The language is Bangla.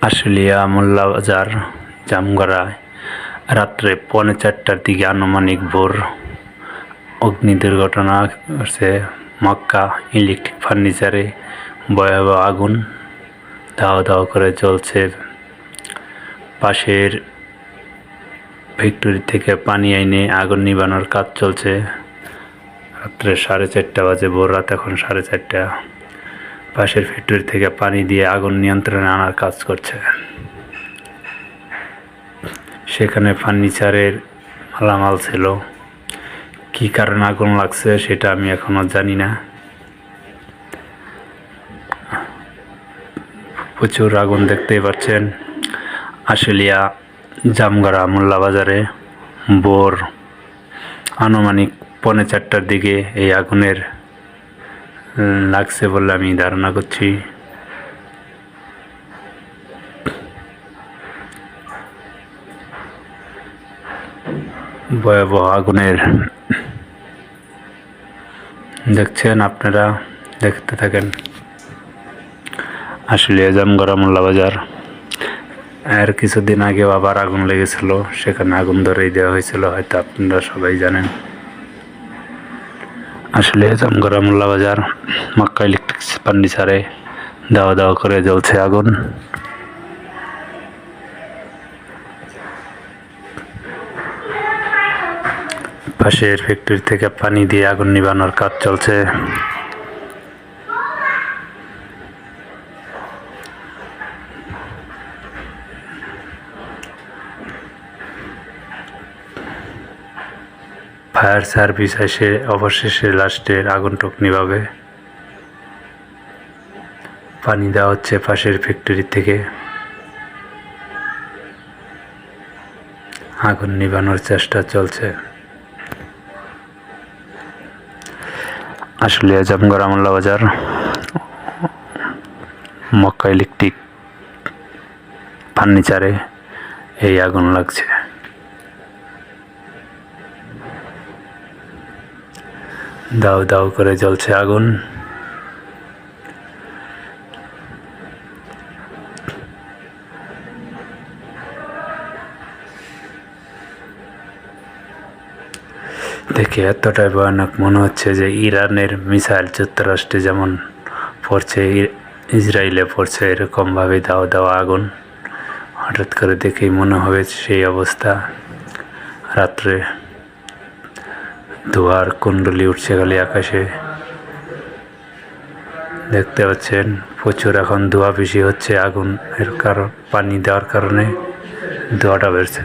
আশুলিয়া মোল্লা বাজার জামগড়ায় রাত্রে 4:45টার দিকে আনুমানিক ভোর অগ্নি দুর্ঘটনা ঘটছে। মক্কা ইলেকট্রিক ফার্নিচারে ভয়াবহ আগুন দাও দাও করে জ্বলছে। পাশের ফ্যাক্টরি থেকে পানি এনে আগুন নিভানোর কাজ চলছে। রাত্রে 4:30 বাজে, ভোর রাত এখন 4:30। পাশের ফ্যাক্টরি থেকে পানি দিয়ে আগুন নিয়ন্ত্রণে আনার কাজ করছে। সেখানে ফার্নিচারের মালামাল ছিল। কী কারণে আগুন লাগছে সেটা আমি এখনও জানি না। প্রচুর আগুন দেখতেই পাচ্ছেন। আশুলিয়া জামগড়া মোল্লা বাজারে ভোর আনুমানিক 4:45টার দিকে এই আগুনের লাগছে বলে আমি ধারণা করছি। ভয়াবহ আগুনের দেখছেন আপনারা, দেখতে থাকেন। আসলে জামগড়া মোল্লা বাজার এর কিছুদিন আগেও আবার আগুন লেগেছিল, সেখানে আগুন ধরেই দেওয়া হয়েছিল, হয়তো আপনারা সবাই জানেন। আসলে জামগড়া মোল্লা বাজার মক্কা ইলেকট্রিক ফার্নিচারে দাওয়া দাওয়া করে জ্বলছে আগুন। পাশের ফ্যাক্টরি থেকে পানি দিয়ে আগুন নিভানোর কাজ চলছে। ফায়ার সার্ভিস এসে অবশেষে লাস্টের আগুনটুক নিভাবে। পানি দেওয়া হচ্ছে পাশের ফ্যাক্টরি থেকে। আগুন নিভানোর চেষ্টা চলছে। আসলে জামগড়া মোল্লা বাজার মক্কা ইলেকট্রিক ফার্নিচারে এই আগুন লাগছে। দাও দাও করে জ্বলছে আগুন। দেখে এতটাই ভয়ানক মনে হচ্ছে যে ইরানের মিসাইল যুক্তরাষ্ট্রে যেমন পড়ছে, ইসরায়েলে পড়ছে, এরকমভাবে দাও দাওয়া আগুন। হঠাৎ করে দেখেই মনে হবে সেই অবস্থা। রাত্রে ধোঁয়ার কুণ্ডলি উঠছে খালি আকাশে, দেখতে পাচ্ছেন। প্রচুর এখন ধোঁয়া বেশি হচ্ছে আগুন এর কারণ, পানি দেওয়ার কারণে ধোঁয়াটা বেরছে।